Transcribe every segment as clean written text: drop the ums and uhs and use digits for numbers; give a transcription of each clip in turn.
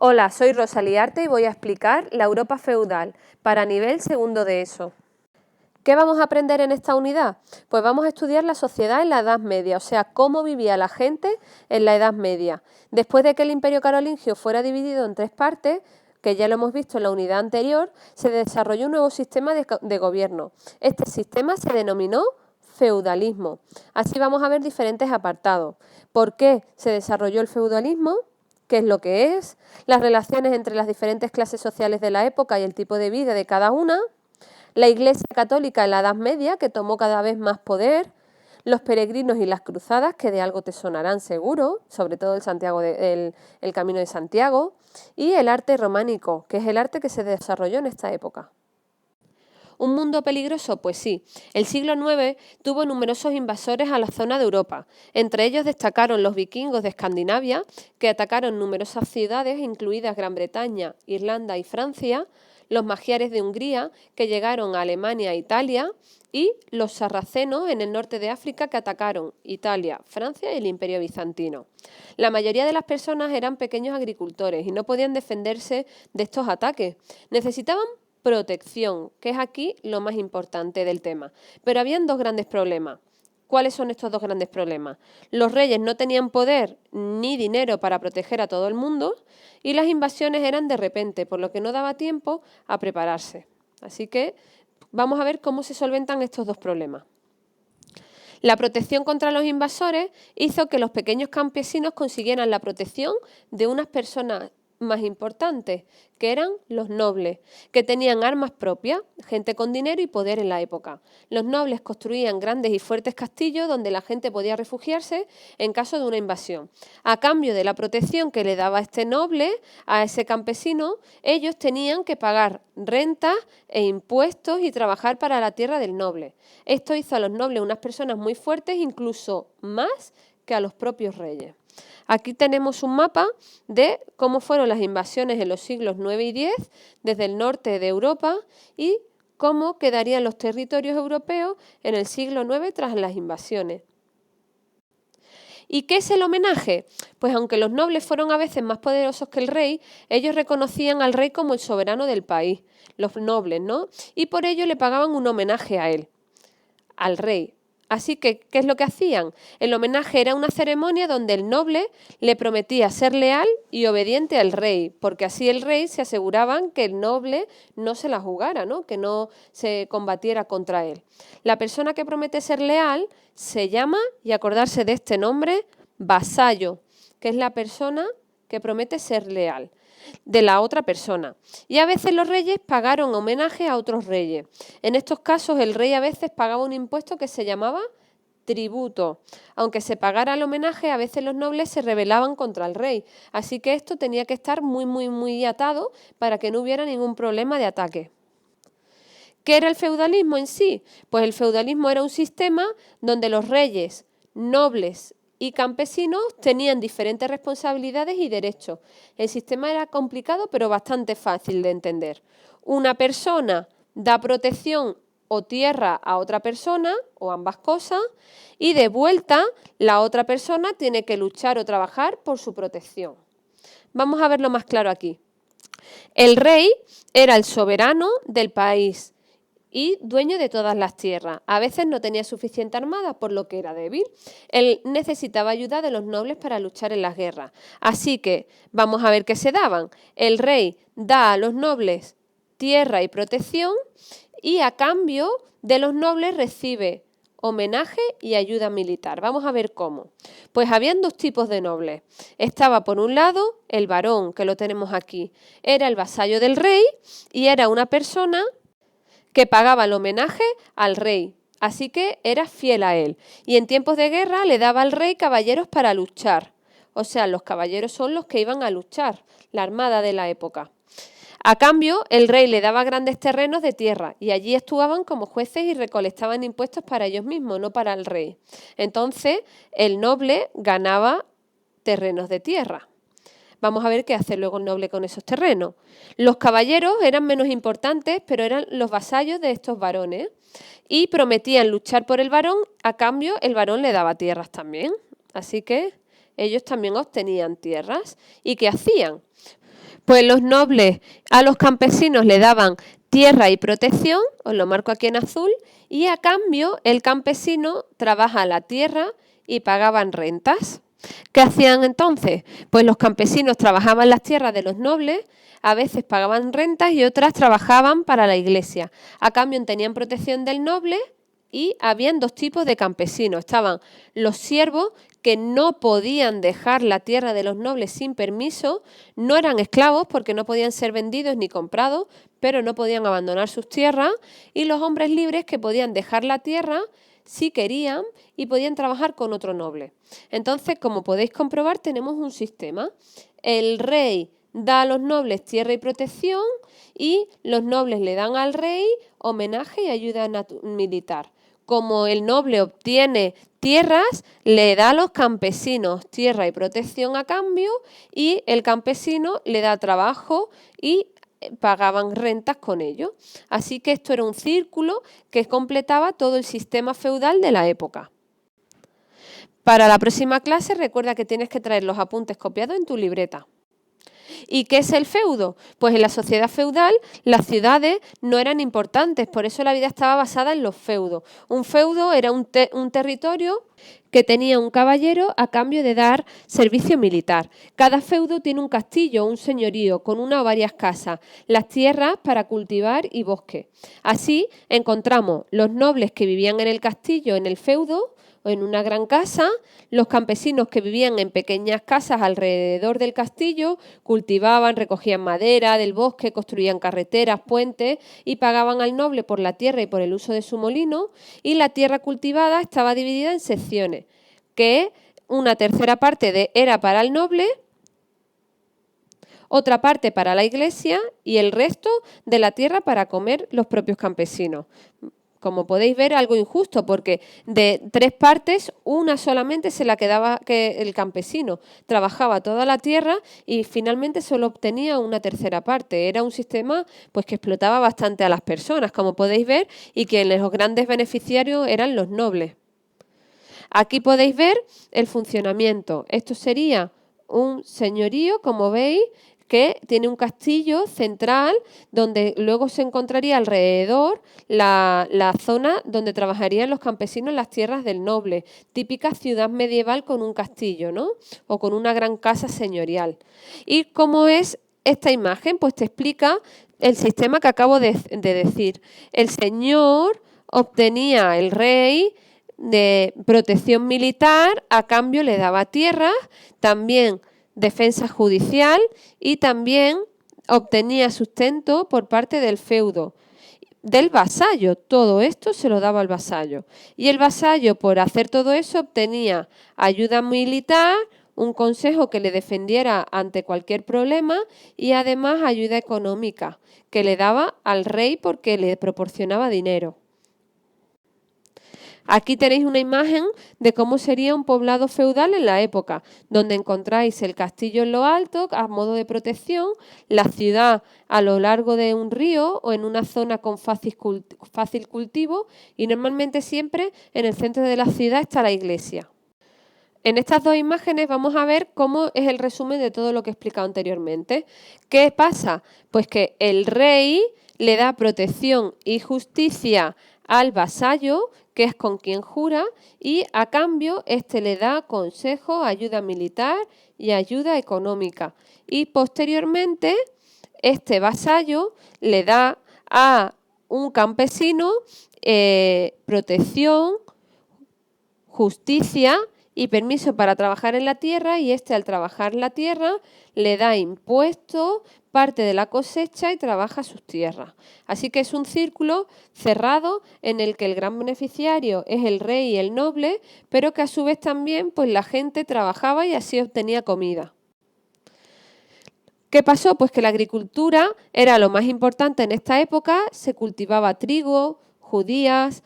Hola, soy Rosa Liarte y voy a explicar la Europa feudal para nivel segundo de ESO. ¿Qué vamos a aprender en esta unidad? Pues vamos a estudiar la sociedad en la Edad Media, o sea, cómo vivía la gente en la Edad Media. Después de que el Imperio Carolingio fuera dividido en tres partes, que ya lo hemos visto en la unidad anterior, se desarrolló un nuevo sistema de gobierno. Este sistema se denominó feudalismo. Así vamos a ver diferentes apartados. ¿Por qué se desarrolló el feudalismo? ¿Qué es lo que es? Las relaciones entre las diferentes clases sociales de la época y el tipo de vida de cada una. La Iglesia Católica en la Edad Media, que tomó cada vez más poder. Los peregrinos y las cruzadas, que de algo te sonarán seguro, sobre todo el Camino de Santiago. Y el arte románico, que es el arte que se desarrolló en esta época. ¿Un mundo peligroso? Pues sí. El siglo IX tuvo numerosos invasores a la zona de Europa. Entre ellos destacaron los vikingos de Escandinavia, que atacaron numerosas ciudades, incluidas Gran Bretaña, Irlanda y Francia, los magiares de Hungría, que llegaron a Alemania e Italia, y los sarracenos en el norte de África, que atacaron Italia, Francia y el Imperio Bizantino. La mayoría de las personas eran pequeños agricultores y no podían defenderse de estos ataques. Necesitaban protección, que es aquí lo más importante del tema. Pero habían dos grandes problemas. ¿Cuáles son estos dos grandes problemas? Los reyes no tenían poder ni dinero para proteger a todo el mundo y las invasiones eran de repente, por lo que no daba tiempo a prepararse. Así que vamos a ver cómo se solventan estos dos problemas. La protección contra los invasores hizo que los pequeños campesinos consiguieran la protección de unas personas más importantes, que eran los nobles, que tenían armas propias, gente con dinero y poder en la época. Los nobles construían grandes y fuertes castillos donde la gente podía refugiarse en caso de una invasión. A cambio de la protección que le daba este noble a ese campesino, ellos tenían que pagar rentas e impuestos y trabajar para la tierra del noble. Esto hizo a los nobles unas personas muy fuertes, incluso más que a los propios reyes. Aquí tenemos un mapa de cómo fueron las invasiones en los siglos IX y X desde el norte de Europa y cómo quedarían los territorios europeos en el siglo IX tras las invasiones. ¿Y qué es el homenaje? Pues aunque los nobles fueron a veces más poderosos que el rey, ellos reconocían al rey como el soberano del país, los nobles, ¿no? Y por ello le pagaban un homenaje a él, al rey. Así que, ¿qué es lo que hacían? El homenaje era una ceremonia donde el noble le prometía ser leal y obediente al rey, porque así el rey se aseguraban que el noble no se la jugara, ¿no? Que no se combatiera contra él. La persona que promete ser leal se llama, y acordarse de este nombre, vasallo, que es la persona que promete ser leal de la otra persona. Y a veces los reyes pagaron homenaje a otros reyes. En estos casos el rey a veces pagaba un impuesto que se llamaba tributo. Aunque se pagara el homenaje, a veces los nobles se rebelaban contra el rey. Así que esto tenía que estar muy atado para que no hubiera ningún problema de ataque. ¿Qué era el feudalismo en sí? Pues el feudalismo era un sistema donde los reyes, nobles y campesinos tenían diferentes responsabilidades y derechos. El sistema era complicado, pero bastante fácil de entender. Una persona da protección o tierra a otra persona, o ambas cosas, y de vuelta la otra persona tiene que luchar o trabajar por su protección. Vamos a verlo más claro aquí. El rey era el soberano del país y dueño de todas las tierras. A veces no tenía suficiente armada, por lo que era débil. Él necesitaba ayuda de los nobles para luchar en las guerras. Así que vamos a ver qué se daban. El rey da a los nobles tierra y protección y a cambio de los nobles recibe homenaje y ayuda militar. Vamos a ver cómo. Pues habían dos tipos de nobles. Estaba por un lado el varón, que lo tenemos aquí. Era el vasallo del rey y era una persona que pagaba el homenaje al rey, así que era fiel a él. Y en tiempos de guerra le daba al rey caballeros para luchar. O sea, los caballeros son los que iban a luchar, la armada de la época. A cambio, el rey le daba grandes terrenos de tierra y allí actuaban como jueces y recolectaban impuestos para ellos mismos, no para el rey. Entonces, el noble ganaba terrenos de tierra. Vamos a ver qué hace luego el noble con esos terrenos. Los caballeros eran menos importantes, pero eran los vasallos de estos varones y prometían luchar por el varón, a cambio el varón le daba tierras también. Así que ellos también obtenían tierras. ¿Y qué hacían? Pues los nobles a los campesinos le daban tierra y protección, os lo marco aquí en azul, y a cambio el campesino trabaja la tierra y pagaban rentas. ¿Qué hacían entonces? Pues los campesinos trabajaban las tierras de los nobles, a veces pagaban rentas y otras trabajaban para la iglesia. A cambio tenían protección del noble y habían dos tipos de campesinos. Estaban los siervos, que no podían dejar la tierra de los nobles sin permiso, no eran esclavos porque no podían ser vendidos ni comprados, pero no podían abandonar sus tierras, y los hombres libres, que podían dejar la tierra si querían y podían trabajar con otro noble. Entonces, como podéis comprobar, tenemos un sistema. El rey da a los nobles tierra y protección y los nobles le dan al rey homenaje y ayuda militar. Como el noble obtiene tierras, le da a los campesinos tierra y protección a cambio, y el campesino le da trabajo y pagaban rentas con ello. Así que esto era un círculo que completaba todo el sistema feudal de la época. Para la próxima clase recuerda que tienes que traer los apuntes copiados en tu libreta. ¿Y qué es el feudo? Pues en la sociedad feudal las ciudades no eran importantes, por eso la vida estaba basada en los feudos. Un feudo era un territorio que tenía un caballero a cambio de dar servicio militar. Cada feudo tiene un castillo, un señorío, con una o varias casas, las tierras para cultivar y bosque. Así encontramos los nobles que vivían en el castillo, en el feudo, o en una gran casa, los campesinos que vivían en pequeñas casas alrededor del castillo, cultivaban, recogían madera del bosque, construían carreteras, puentes y pagaban al noble por la tierra y por el uso de su molino, y la tierra cultivada estaba dividida en secciones, que una tercera parte era para el noble, otra parte para la iglesia y el resto de la tierra para comer los propios campesinos. Como podéis ver, algo injusto, porque de 3 partes, una solamente se la quedaba que el campesino. Trabajaba toda la tierra y finalmente solo obtenía una tercera parte. Era un sistema pues que explotaba bastante a las personas, como podéis ver, y que los grandes beneficiarios eran los nobles. Aquí podéis ver el funcionamiento. Esto sería un señorío, como veis, que tiene un castillo central donde luego se encontraría alrededor la zona donde trabajarían los campesinos las tierras del noble, típica ciudad medieval con un castillo, ¿no? O con una gran casa señorial. ¿Y cómo es esta imagen? Pues te explica el sistema que acabo de decir. El señor obtenía, el rey, de protección militar, a cambio le daba tierras, también defensa judicial, y también obtenía sustento por parte del feudo, del vasallo. Todo esto se lo daba al vasallo. Y el vasallo, por hacer todo eso, obtenía ayuda militar, un consejo que le defendiera ante cualquier problema y además ayuda económica que le daba al rey porque le proporcionaba dinero. Aquí tenéis una imagen de cómo sería un poblado feudal en la época, donde encontráis el castillo en lo alto a modo de protección, la ciudad a lo largo de un río o en una zona con fácil cultivo, y normalmente siempre en el centro de la ciudad está la iglesia. En estas dos imágenes vamos a ver cómo es el resumen de todo lo que he explicado anteriormente. ¿Qué pasa? Pues que el rey le da protección y justicia al vasallo, que es con quien jura, y a cambio este le da consejo, ayuda militar y ayuda económica. Y posteriormente este vasallo le da a un campesino protección, justicia y permiso para trabajar en la tierra, y este, al trabajar la tierra, le da impuestos, parte de la cosecha y trabaja sus tierras. Así que es un círculo cerrado en el que el gran beneficiario es el rey y el noble, pero que a su vez también pues la gente trabajaba y así obtenía comida. ¿Qué pasó? Pues que la agricultura era lo más importante en esta época. Se cultivaba trigo, judías,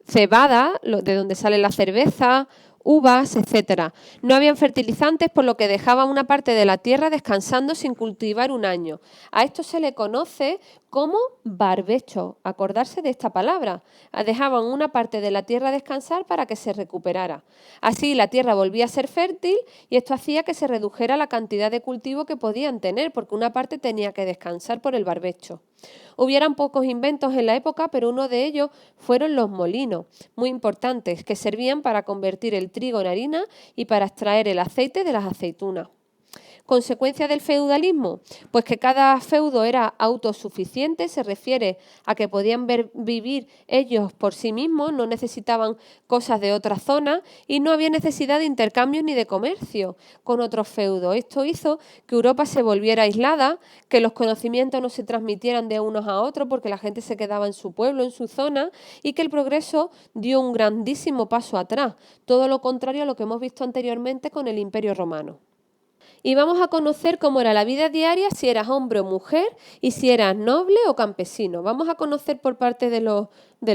cebada, de donde sale la cerveza, uvas, etc. No habían fertilizantes, por lo que dejaban una parte de la tierra descansando sin cultivar un año. A esto se le conoce como barbecho, acordarse de esta palabra. Dejaban una parte de la tierra descansar para que se recuperara. Así la tierra volvía a ser fértil y esto hacía que se redujera la cantidad de cultivo que podían tener, porque una parte tenía que descansar por el barbecho. Hubieran pocos inventos en la época, pero uno de ellos fueron los molinos, muy importantes, que servían para convertir el trigo en harina y para extraer el aceite de las aceitunas. ¿Consecuencia del feudalismo? Pues que cada feudo era autosuficiente, se refiere a que podían vivir ellos por sí mismos, no necesitaban cosas de otra zona y no había necesidad de intercambio ni de comercio con otros feudos. Esto hizo que Europa se volviera aislada, que los conocimientos no se transmitieran de unos a otros porque la gente se quedaba en su pueblo, en su zona, y que el progreso dio un grandísimo paso atrás, todo lo contrario a lo que hemos visto anteriormente con el Imperio Romano. Y vamos a conocer cómo era la vida diaria, si eras hombre o mujer y si eras noble o campesino. Vamos a conocer por parte de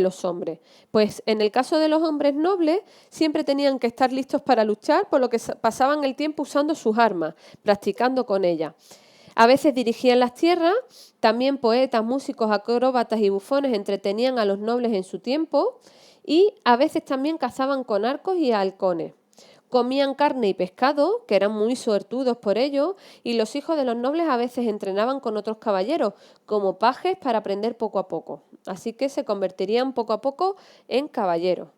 los hombres. Pues en el caso de los hombres nobles siempre tenían que estar listos para luchar, por lo que pasaban el tiempo usando sus armas, practicando con ellas. A veces dirigían las tierras, también poetas, músicos, acróbatas y bufones entretenían a los nobles en su tiempo y a veces también cazaban con arcos y halcones. Comían carne y pescado, que eran muy suertudos por ello, y los hijos de los nobles a veces entrenaban con otros caballeros, como pajes, para aprender poco a poco. Así que se convertirían poco a poco en caballeros.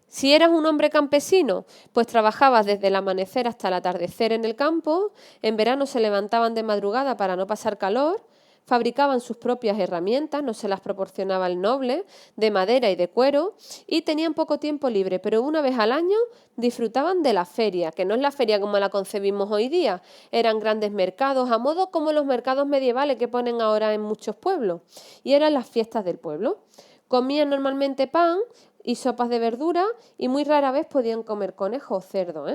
Si eras un hombre campesino, pues trabajabas desde el amanecer hasta el atardecer en el campo, en verano se levantaban de madrugada para no pasar calor, fabricaban sus propias herramientas, no se las proporcionaba el noble, de madera y de cuero, y tenían poco tiempo libre, pero una vez al año disfrutaban de la feria, que no es la feria como la concebimos hoy día, eran grandes mercados, a modo como los mercados medievales que ponen ahora en muchos pueblos, y eran las fiestas del pueblo. Comían normalmente pan y sopas de verdura, y muy rara vez podían comer conejo o cerdo,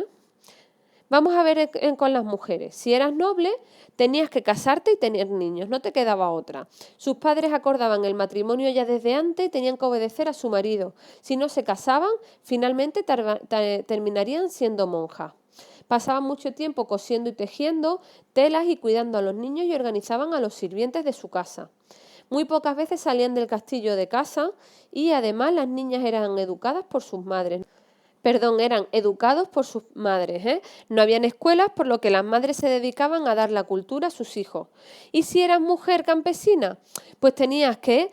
Vamos a ver con las mujeres. Si eras noble, tenías que casarte y tener niños, no te quedaba otra. Sus padres acordaban el matrimonio ya desde antes y tenían que obedecer a su marido. Si no se casaban, finalmente terminarían siendo monjas. Pasaban mucho tiempo cosiendo y tejiendo telas y cuidando a los niños y organizaban a los sirvientes de su casa. Muy pocas veces salían del castillo de casa y además las niñas eran educadas por sus madres. Eran educados por sus madres. No habían escuelas, por lo que las madres se dedicaban a dar la cultura a sus hijos. Y si eras mujer campesina, pues tenías que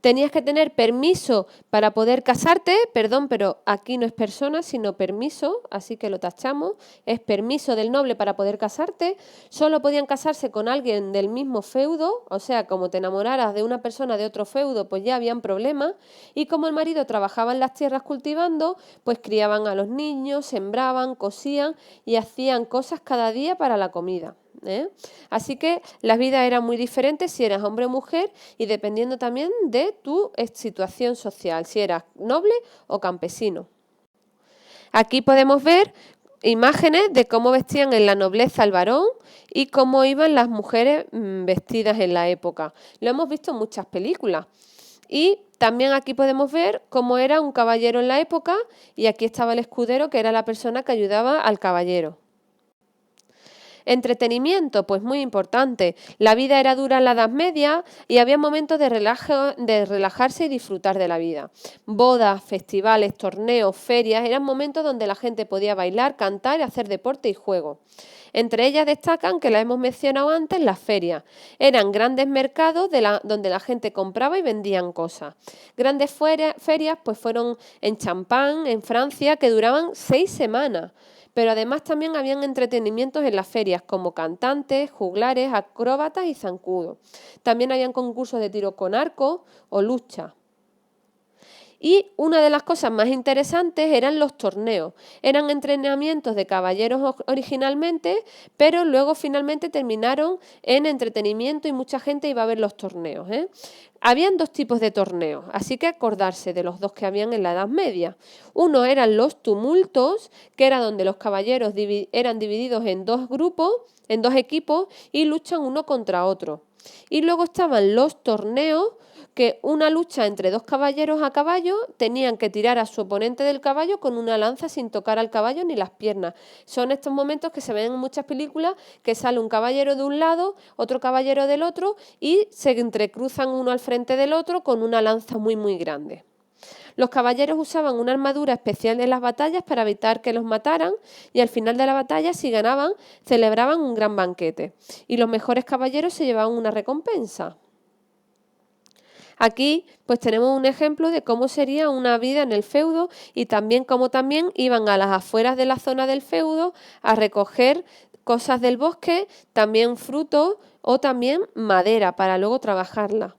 tener permiso para poder casarte, pero aquí no es persona, sino permiso, así que lo tachamos, es permiso del noble para poder casarte, solo podían casarse con alguien del mismo feudo, o sea, como te enamoraras de una persona de otro feudo, pues ya habían problemas, y como el marido trabajaba en las tierras cultivando, pues criaban a los niños, sembraban, cosían y hacían cosas cada día para la comida. Así que las vidas eran muy diferentes si eras hombre o mujer y dependiendo también de tu situación social, si eras noble o campesino. Aquí podemos ver imágenes de cómo vestían en la nobleza el varón y cómo iban las mujeres vestidas en la época. Lo hemos visto en muchas películas. Y también aquí podemos ver cómo era un caballero en la época y aquí estaba el escudero, que era la persona que ayudaba al caballero. Entretenimiento, pues muy importante. La vida era dura en la Edad Media y había momentos de relajarse y disfrutar de la vida. Bodas, festivales, torneos, ferias, eran momentos donde la gente podía bailar, cantar, hacer deporte y juego. Entre ellas destacan, que las hemos mencionado antes, las ferias. Eran grandes mercados donde la gente compraba y vendían cosas. Grandes ferias pues fueron en Champagne, en Francia, que duraban 6 semanas. Pero además también habían entretenimientos en las ferias, como cantantes, juglares, acróbatas y zancudos. También habían concursos de tiro con arco o lucha. Y una de las cosas más interesantes eran los torneos. Eran entrenamientos de caballeros originalmente, pero luego finalmente terminaron en entretenimiento y mucha gente iba a ver los torneos. Habían 2 tipos de torneos, así que acordarse de los 2 que habían en la Edad Media. Uno eran los tumultos, que era donde los caballeros eran divididos en 2 grupos, en 2 equipos y luchan uno contra otro. Y luego estaban los torneos, que una lucha entre dos caballeros a caballo tenían que tirar a su oponente del caballo con una lanza sin tocar al caballo ni las piernas. Son estos momentos que se ven en muchas películas, que sale un caballero de un lado, otro caballero del otro y se entrecruzan uno al frente del otro con una lanza muy muy grande. Los caballeros usaban una armadura especial en las batallas para evitar que los mataran y al final de la batalla, si ganaban, celebraban un gran banquete y los mejores caballeros se llevaban una recompensa. Aquí pues tenemos un ejemplo de cómo sería una vida en el feudo y también cómo también iban a las afueras de la zona del feudo a recoger cosas del bosque, también frutos o también madera para luego trabajarla.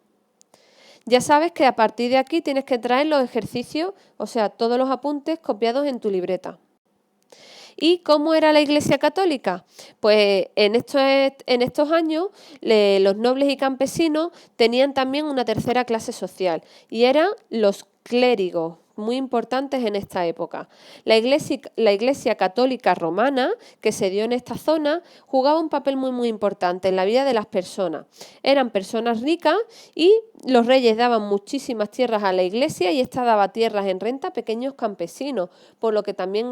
Ya sabes que a partir de aquí tienes que traer los ejercicios, o sea, todos los apuntes copiados en tu libreta. ¿Y cómo era la Iglesia Católica? Pues en estos años los nobles y campesinos tenían también una tercera clase social y eran los clérigos, muy importantes en esta época. La Iglesia Católica Romana, que se dio en esta zona, jugaba un papel muy muy importante en la vida de las personas. Eran personas ricas y los reyes daban muchísimas tierras a la Iglesia y esta daba tierras en renta a pequeños campesinos, por lo que también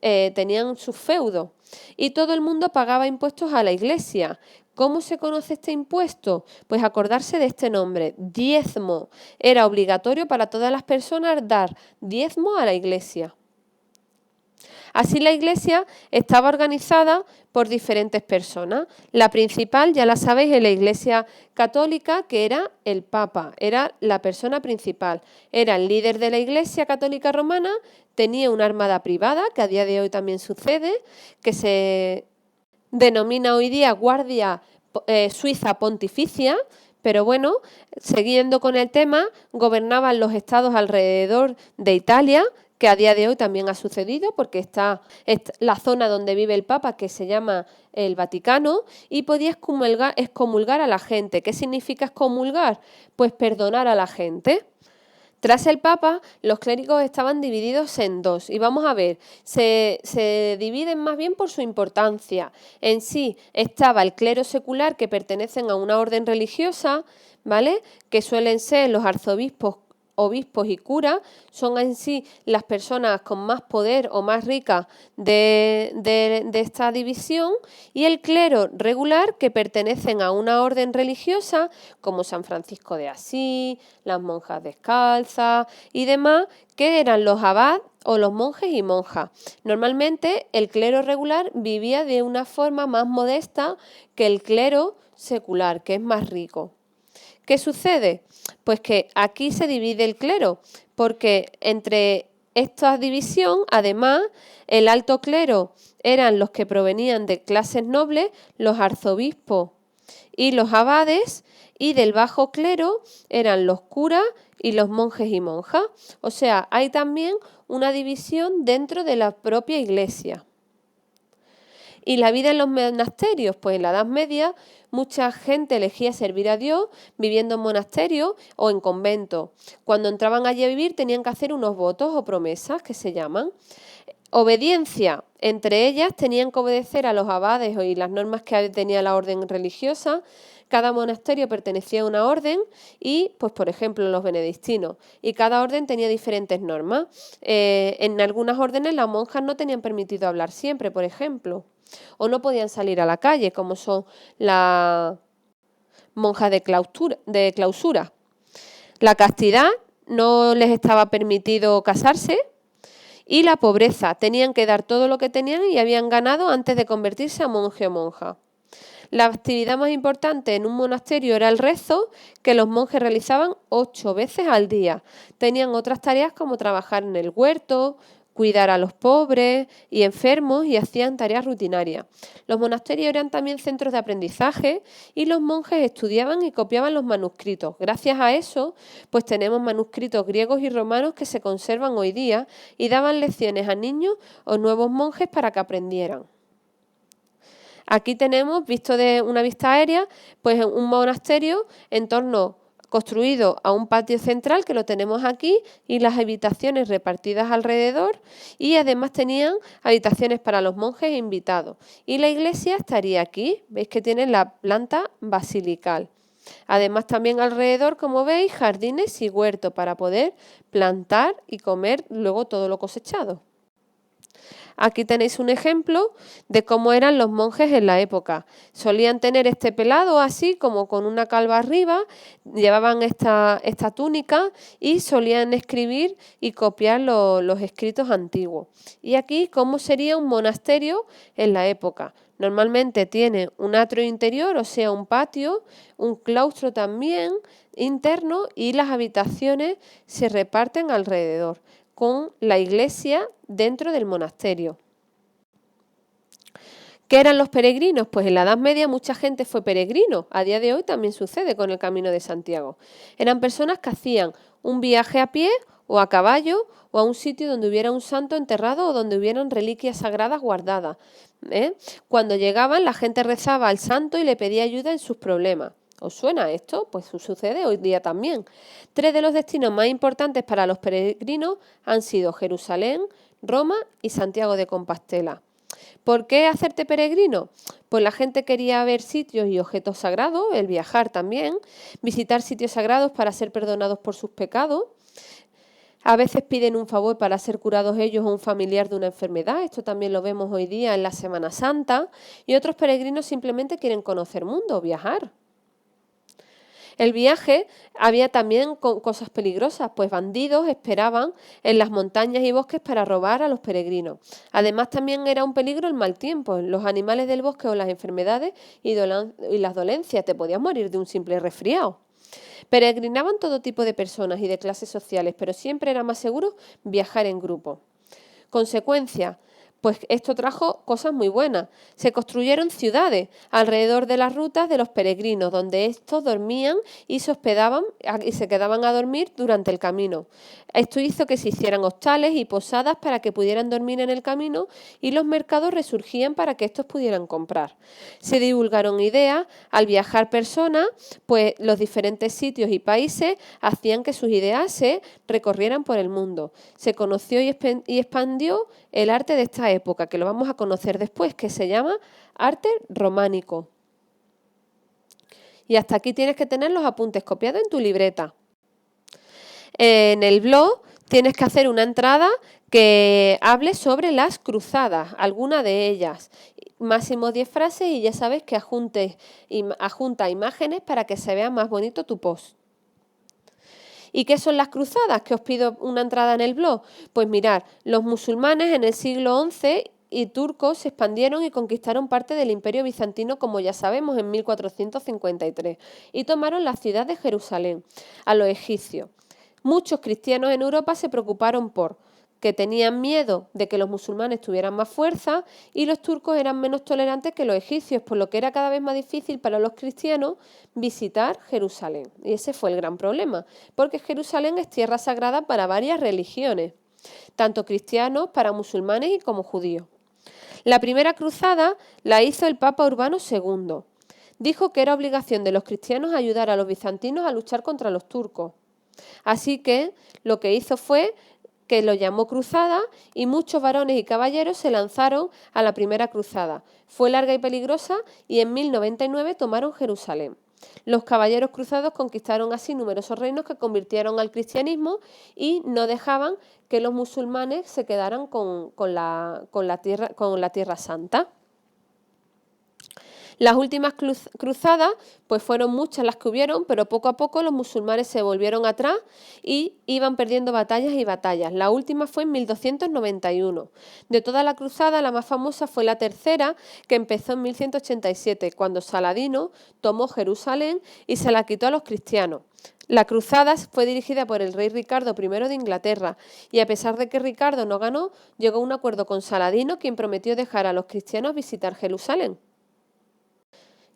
tenían sus feudos. Y todo el mundo pagaba impuestos a la Iglesia. ¿Cómo se conoce este impuesto? Pues acordarse de este nombre, diezmo. Era obligatorio para todas las personas dar diezmo a la Iglesia. Así la Iglesia estaba organizada por diferentes personas. La principal, ya la sabéis, es la Iglesia Católica, que era el Papa, era la persona principal. Era el líder de la Iglesia Católica Romana, tenía una armada privada, que a día de hoy también sucede, que se denomina hoy día Guardia Suiza Pontificia, pero bueno, siguiendo con el tema, gobernaban los estados alrededor de Italia, que a día de hoy también ha sucedido porque está la zona donde vive el Papa, que se llama el Vaticano, y podía excomulgar a la gente. ¿Qué significa excomulgar? Pues perdonar a la gente. Tras el Papa, los clérigos estaban divididos en dos y vamos a ver, se dividen más bien por su importancia. En sí estaba el clero secular, que pertenecen a una orden religiosa, ¿vale?, que suelen ser los arzobispos, obispos y curas, son en sí las personas con más poder o más ricas de esta división, y el clero regular, que pertenecen a una orden religiosa como San Francisco de Asís, las monjas descalzas y demás, que eran los abad o los monjes y monjas. Normalmente el clero regular vivía de una forma más modesta que el clero secular, que es más rico. ¿Qué sucede? Pues que aquí se divide el clero, porque entre esta división, además, el alto clero eran los que provenían de clases nobles, los arzobispos y los abades, y del bajo clero eran los curas y los monjes y monjas. O sea, hay también una división dentro de la propia Iglesia. ¿Y la vida en los monasterios? Pues en la Edad Media mucha gente elegía servir a Dios viviendo en monasterios o en conventos. Cuando entraban allí a vivir tenían que hacer unos votos o promesas que se llaman. Obediencia. Entre ellas tenían que obedecer a los abades y las normas que tenía la orden religiosa. Cada monasterio pertenecía a una orden y, pues por ejemplo, los benedictinos. Y cada orden tenía diferentes normas. En algunas órdenes las monjas no tenían permitido hablar siempre, por ejemplo. O no podían salir a la calle, como son las monjas de clausura. La castidad, no les estaba permitido casarse, y la pobreza, tenían que dar todo lo que tenían y habían ganado antes de convertirse a monje o monja. La actividad más importante en un monasterio era el rezo, que los monjes realizaban 8 veces al día. Tenían otras tareas como trabajar en el huerto, cuidar a los pobres y enfermos, y hacían tareas rutinarias. Los monasterios eran también centros de aprendizaje y los monjes estudiaban y copiaban los manuscritos. Gracias a eso, pues tenemos manuscritos griegos y romanos que se conservan hoy día y daban lecciones a niños o nuevos monjes para que aprendieran. Aquí tenemos, visto de una vista aérea, pues un monasterio en torno construido a un patio central, que lo tenemos aquí, y las habitaciones repartidas alrededor, y además tenían habitaciones para los monjes e invitados. Y la iglesia estaría aquí, veis que tiene la planta basilical. Además, también alrededor, como veis, jardines y huerto para poder plantar y comer luego todo lo cosechado. Aquí tenéis un ejemplo de cómo eran los monjes en la época. Solían tener este pelado así, como con una calva arriba, llevaban esta túnica y solían escribir y copiar los escritos antiguos. Y aquí, cómo sería un monasterio en la época. Normalmente tiene un atrio interior, o sea, un patio, un claustro también interno, y las habitaciones se reparten alrededor, con la iglesia dentro del monasterio. ¿Qué eran los peregrinos? Pues en la Edad Media mucha gente fue peregrino. A día de hoy también sucede con el Camino de Santiago. Eran personas que hacían un viaje a pie o a caballo o a un sitio donde hubiera un santo enterrado o donde hubieran reliquias sagradas guardadas. Cuando llegaban, la gente rezaba al santo y le pedía ayuda en sus problemas. ¿Os suena esto? Pues sucede hoy día también. 3 de los destinos más importantes para los peregrinos han sido Jerusalén, Roma y Santiago de Compostela. ¿Por qué hacerte peregrino? Pues la gente quería ver sitios y objetos sagrados, el viajar también, visitar sitios sagrados para ser perdonados por sus pecados. A veces piden un favor para ser curados ellos o un familiar de una enfermedad. Esto también lo vemos hoy día en la Semana Santa. Y otros peregrinos simplemente quieren conocer mundo, viajar. El viaje había también cosas peligrosas, pues bandidos esperaban en las montañas y bosques para robar a los peregrinos. Además, también era un peligro el mal tiempo, los animales del bosque o las enfermedades y las dolencias. Te podías morir de un simple resfriado. Peregrinaban todo tipo de personas y de clases sociales, pero siempre era más seguro viajar en grupo. Consecuencia, pues esto trajo cosas muy buenas. Se construyeron ciudades alrededor de las rutas de los peregrinos, donde estos dormían y se hospedaban y se quedaban a dormir durante el camino. Esto hizo que se hicieran hostales y posadas para que pudieran dormir en el camino, y los mercados resurgían para que estos pudieran comprar. Se divulgaron ideas. Al viajar personas, pues los diferentes sitios y países hacían que sus ideas se recorrieran por el mundo. Se conoció y expandió el arte de esta época, que lo vamos a conocer después, que se llama arte románico. Y hasta aquí tienes que tener los apuntes copiados en tu libreta. En el blog tienes que hacer una entrada que hable sobre las cruzadas, alguna de ellas. Máximo 10 frases y ya sabes que adjunta imágenes para que se vea más bonito tu post. ¿Y qué son las cruzadas? Que os pido una entrada en el blog. Pues mirad, los musulmanes en el siglo XI y turcos se expandieron y conquistaron parte del Imperio Bizantino, como ya sabemos, en 1453, y tomaron la ciudad de Jerusalén a los egipcios. Muchos cristianos en Europa se preocuparon que tenían miedo de que los musulmanes tuvieran más fuerza y los turcos eran menos tolerantes que los egipcios, por lo que era cada vez más difícil para los cristianos visitar Jerusalén. Y ese fue el gran problema, porque Jerusalén es tierra sagrada para varias religiones, tanto cristianos, para musulmanes y como judíos. La primera cruzada la hizo el Papa Urbano II. Dijo que era obligación de los cristianos ayudar a los bizantinos a luchar contra los turcos. Así que lo que hizo fue que lo llamó cruzada, y muchos varones y caballeros se lanzaron a la primera cruzada. Fue larga y peligrosa y en 1099 tomaron Jerusalén. Los caballeros cruzados conquistaron así numerosos reinos que convirtieron al cristianismo y no dejaban que los musulmanes se quedaran con la tierra santa. Las últimas cruzadas, pues fueron muchas las que hubieron, pero poco a poco los musulmanes se volvieron atrás y iban perdiendo batallas y batallas. La última fue en 1291. De toda la cruzada, la más famosa fue la tercera, que empezó en 1187, cuando Saladino tomó Jerusalén y se la quitó a los cristianos. La cruzada fue dirigida por el rey Ricardo I de Inglaterra, y a pesar de que Ricardo no ganó, llegó a un acuerdo con Saladino, quien prometió dejar a los cristianos visitar Jerusalén.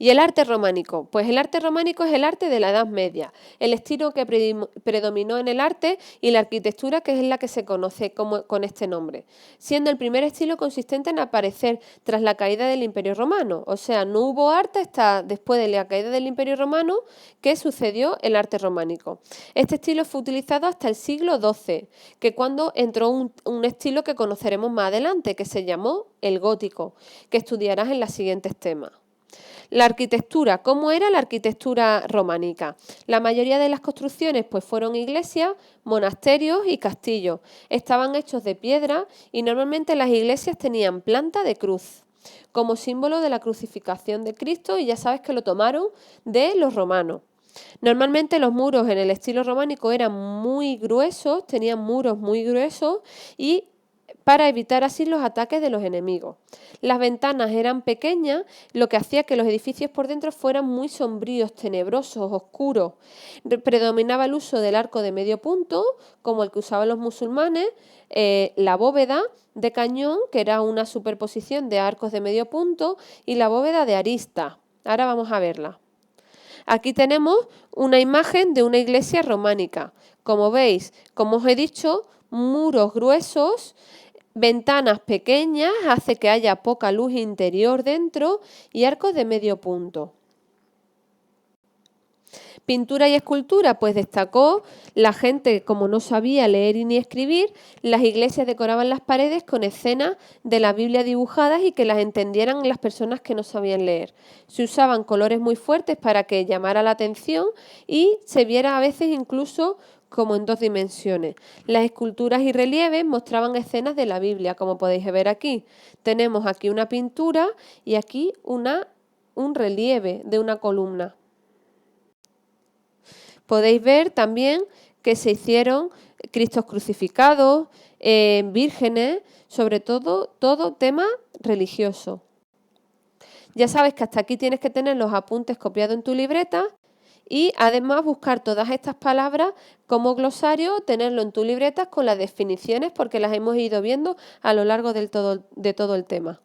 ¿Y el arte románico? Pues el arte románico es el arte de la Edad Media, el estilo que predominó en el arte y la arquitectura, que es la que se conoce con este nombre, siendo el primer estilo consistente en aparecer tras la caída del Imperio Romano. O sea, no hubo arte hasta después de la caída del Imperio Romano que sucedió el arte románico. Este estilo fue utilizado hasta el siglo XII, que cuando entró un estilo que conoceremos más adelante, que se llamó el gótico, que estudiarás en los siguientes temas. La arquitectura, ¿cómo era la arquitectura románica? La mayoría de las construcciones pues fueron iglesias, monasterios y castillos. Estaban hechos de piedra y normalmente las iglesias tenían planta de cruz como símbolo de la crucificación de Cristo, y ya sabes que lo tomaron de los romanos. Normalmente los muros en el estilo románico eran muy gruesos, tenían muros muy gruesos y para evitar así los ataques de los enemigos. Las ventanas eran pequeñas, lo que hacía que los edificios por dentro fueran muy sombríos, tenebrosos, oscuros. Predominaba el uso del arco de medio punto, como el que usaban los musulmanes, la bóveda de cañón, que era una superposición de arcos de medio punto, y la bóveda de arista. Ahora vamos a verla. Aquí tenemos una imagen de una iglesia románica. Como veis, como os he dicho, muros gruesos, ventanas pequeñas, hace que haya poca luz interior dentro y arcos de medio punto. Pintura y escultura, pues destacó la gente, como no sabía leer ni escribir, las iglesias decoraban las paredes con escenas de la Biblia dibujadas y que las entendieran las personas que no sabían leer. Se usaban colores muy fuertes para que llamara la atención y se viera a veces incluso como en 2 dimensiones. Las esculturas y relieves mostraban escenas de la Biblia, como podéis ver aquí. Tenemos aquí una pintura y aquí un relieve de una columna. Podéis ver también que se hicieron Cristos crucificados, vírgenes, sobre todo tema religioso. Ya sabes que hasta aquí tienes que tener los apuntes copiados en tu libreta y además buscar todas estas palabras como glosario, tenerlo en tu libreta con las definiciones porque las hemos ido viendo a lo largo de todo el tema.